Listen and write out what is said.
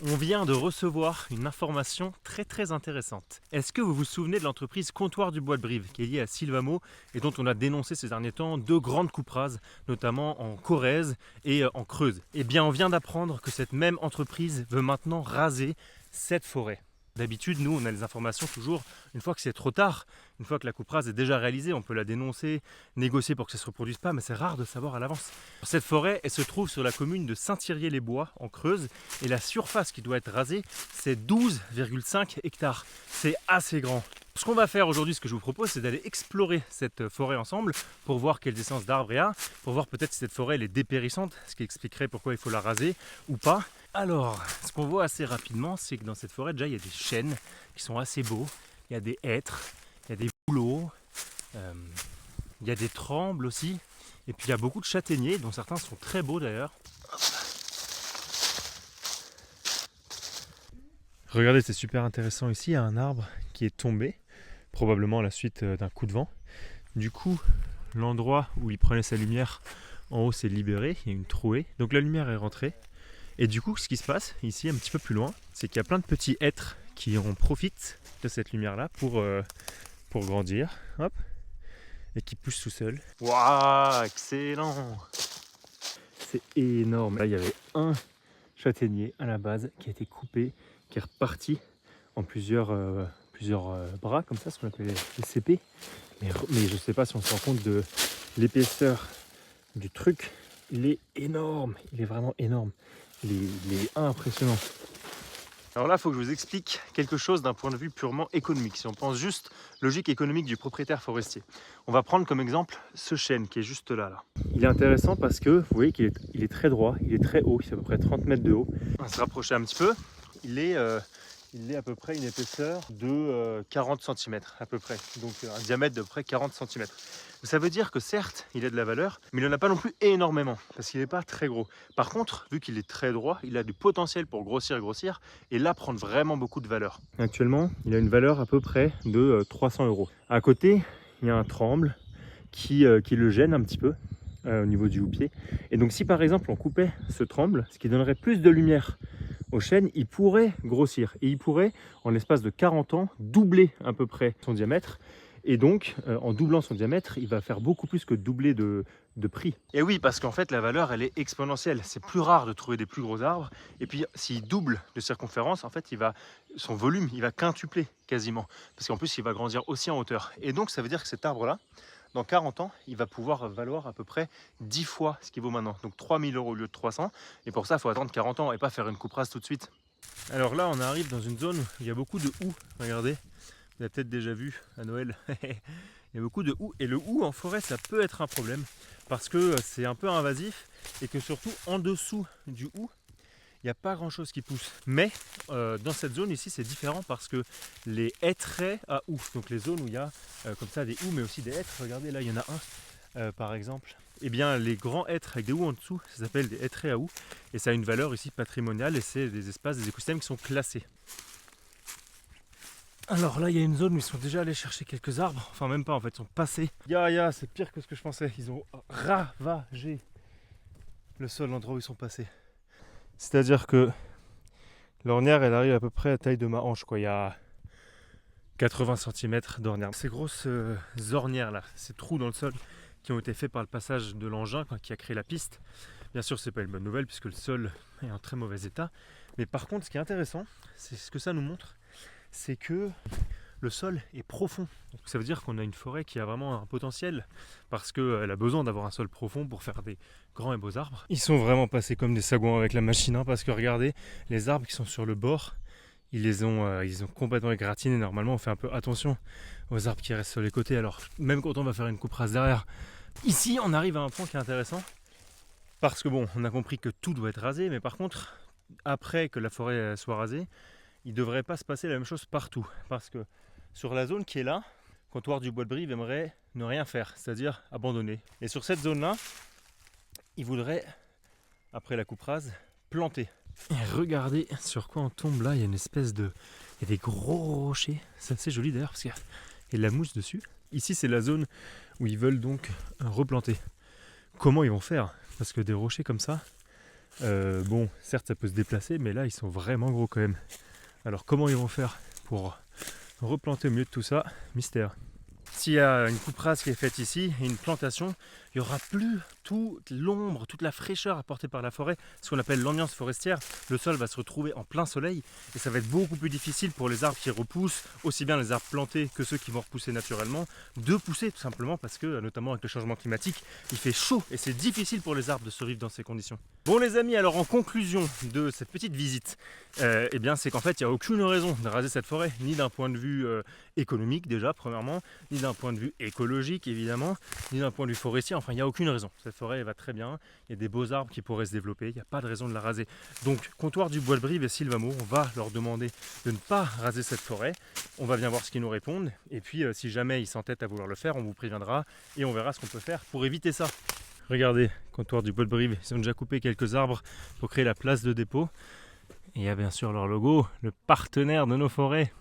On vient de recevoir une information très intéressante. Est-ce que vous vous souvenez de l'entreprise Comptoir du Bois de Brive qui est liée à Sylvamo et dont on a dénoncé ces derniers temps deux grandes coupes rases, notamment en Corrèze et en Creuse? Eh bien, on vient d'apprendre que cette même entreprise veut maintenant raser cette forêt. D'habitude, nous, on a les informations toujours une fois que c'est trop tard, une fois que la coupe rase est déjà réalisée, on peut la dénoncer, négocier pour que ça ne se reproduise pas, mais c'est rare de savoir à l'avance. Cette forêt, elle se trouve sur la commune de Saint-Thirier-les-Bois, en Creuse, et la surface qui doit être rasée, c'est 12,5 hectares. C'est assez grand. Ce qu'on va faire aujourd'hui, ce que je vous propose, c'est d'aller explorer cette forêt ensemble pour voir quelles essences d'arbres il y a, pour voir peut-être si cette forêt elle est dépérissante, ce qui expliquerait pourquoi il faut la raser ou pas. Alors, ce qu'on voit assez rapidement, c'est que dans cette forêt, déjà, il y a des chênes qui sont assez beaux, il y a des hêtres, il y a des bouleaux, il y a des trembles aussi, et puis il y a beaucoup de châtaigniers, dont certains sont très beaux d'ailleurs. Regardez, c'est super intéressant ici, il y a un arbre qui est tombé, probablement à la suite d'un coup de vent. Du coup, l'endroit où il prenait sa lumière en haut s'est libéré, il y a une trouée, donc la lumière est rentrée. Et du coup, ce qui se passe ici, un petit peu plus loin, c'est qu'il y a plein de petits hêtres qui en profitent de cette lumière-là pour grandir, hop, et qui poussent tout seuls. Waouh, excellent! C'est énorme. Là, il y avait un châtaignier à la base qui a été coupé, qui est reparti en plusieurs bras, comme ça, ce qu'on appelle les CP. Mais je ne sais pas si on se rend compte de l'épaisseur du truc. Il est énorme, il est vraiment énorme. Il est impressionnant. Alors là, il faut que je vous explique quelque chose d'un point de vue purement économique. Si on pense juste logique économique du propriétaire forestier. On va prendre comme exemple ce chêne qui est juste là. Il est intéressant parce que vous voyez qu'il est très droit, il est très haut, il fait à peu près 30 mètres de haut. On va se rapprocher un petit peu. Il est à peu près une épaisseur de 40 cm à peu près. Donc un diamètre de près 40 cm. Ça veut dire que certes, il a de la valeur, mais il n'en a pas non plus énormément, parce qu'il n'est pas très gros. Par contre, vu qu'il est très droit, il a du potentiel pour grossir, et là prendre vraiment beaucoup de valeur. Actuellement, il a une valeur à peu près de 300 €. À côté, il y a un tremble qui le gêne un petit peu au niveau du houppier. Et donc si par exemple on coupait ce tremble, ce qui donnerait plus de lumière au chêne, il pourrait grossir. Et il pourrait, en l'espace de 40 ans, doubler à peu près son diamètre. Et donc, en doublant son diamètre, il va faire beaucoup plus que doubler de prix. Et oui, parce qu'en fait, la valeur, elle est exponentielle. C'est plus rare de trouver des plus gros arbres. Et puis, s'il double de circonférence, en fait, son volume, il va quintupler quasiment. Parce qu'en plus, il va grandir aussi en hauteur. Et donc, ça veut dire que cet arbre-là, dans 40 ans, il va pouvoir valoir à peu près 10 fois ce qu'il vaut maintenant. Donc 3 000 € au lieu de 300. Et pour ça, il faut attendre 40 ans et pas faire une coupe rase tout de suite. Alors là, on arrive dans une zone où il y a beaucoup de houx. Regardez. Vous avez peut-être déjà vu à Noël, il y a beaucoup de houx. Et le houx en forêt, ça peut être un problème parce que c'est un peu invasif et que surtout en dessous du houx, il n'y a pas grand chose qui pousse. Mais dans cette zone ici, c'est différent parce que les hêtraies à houx, donc les zones où il y a comme ça des houx, mais aussi des hêtres, regardez là, il y en a un par exemple. Eh bien, les grands hêtres avec des houx en dessous, ça s'appelle des hêtraies à houx et ça a une valeur ici patrimoniale et c'est des espaces, des écosystèmes qui sont classés. Alors là, il y a une zone où ils sont déjà allés chercher quelques arbres. Enfin, même pas en fait, ils sont passés. C'est pire que ce que je pensais. Ils ont ravagé le sol, l'endroit où ils sont passés. C'est-à-dire que l'ornière, elle arrive à peu près à la taille de ma hanche, quoi. Il y a 80 cm d'ornière. Ces grosses ornières là, ces trous dans le sol qui ont été faits par le passage de l'engin qui a créé la piste. Bien sûr, c'est pas une bonne nouvelle puisque le sol est en très mauvais état. Mais par contre, ce qui est intéressant, c'est ce que ça nous montre, c'est que le sol est profond. Donc ça veut dire qu'on a une forêt qui a vraiment un potentiel parce qu'elle a besoin d'avoir un sol profond pour faire des grands et beaux arbres. Ils sont vraiment passés comme des sagouins avec la machine parce que regardez, les arbres qui sont sur le bord, ils les ont complètement égratignés. Normalement, on fait un peu attention aux arbres qui restent sur les côtés. Alors, même quand on va faire une coupe rase derrière, ici, on arrive à un point qui est intéressant parce que bon, on a compris que tout doit être rasé, mais par contre, après que la forêt soit rasée, il ne devrait pas se passer la même chose partout. Parce que sur la zone qui est là, Comptoir du Bois de Brive aimerait ne rien faire, c'est-à-dire abandonner. Et sur cette zone-là, il voudrait, après la coupe rase, planter. Et regardez sur quoi on tombe là, il y a une espèce de... Il y a des gros rochers, c'est assez joli d'ailleurs parce qu'il y a de la mousse dessus. Ici c'est la zone où ils veulent donc replanter. Comment ils vont faire? Parce que des rochers comme ça, Bon, certes ça peut se déplacer, mais là ils sont vraiment gros quand même. Alors comment ils vont faire pour replanter au milieu de tout ça? Mystère. S'il y a une coupe rase qui est faite ici et une plantation, il n'y aura plus toute l'ombre, toute la fraîcheur apportée par la forêt, ce qu'on appelle l'ambiance forestière. Le sol va se retrouver en plein soleil et ça va être beaucoup plus difficile pour les arbres qui repoussent, aussi bien les arbres plantés que ceux qui vont repousser naturellement, de pousser tout simplement parce que, notamment avec le changement climatique, il fait chaud et c'est difficile pour les arbres de survivre dans ces conditions. Bon les amis, alors en conclusion de cette petite visite, eh bien c'est qu'en fait il n'y a aucune raison de raser cette forêt, ni d'un point de vue économique déjà premièrement, ni d'un point de vue écologique évidemment, ni d'un point de vue forestier, enfin il n'y a aucune raison. Cette forêt elle va très bien, il y a des beaux arbres qui pourraient se développer, il n'y a pas de raison de la raser. Donc Comptoir du Bois de Brive et Sylvamo, on va leur demander de ne pas raser cette forêt, on va bien voir ce qu'ils nous répondent, et puis si jamais ils s'entêtent à vouloir le faire, on vous préviendra et on verra ce qu'on peut faire pour éviter ça. Regardez, Comptoir du Bois de Brive, ils ont déjà coupé quelques arbres pour créer la place de dépôt. Et il y a bien sûr leur logo, le partenaire de nos forêts.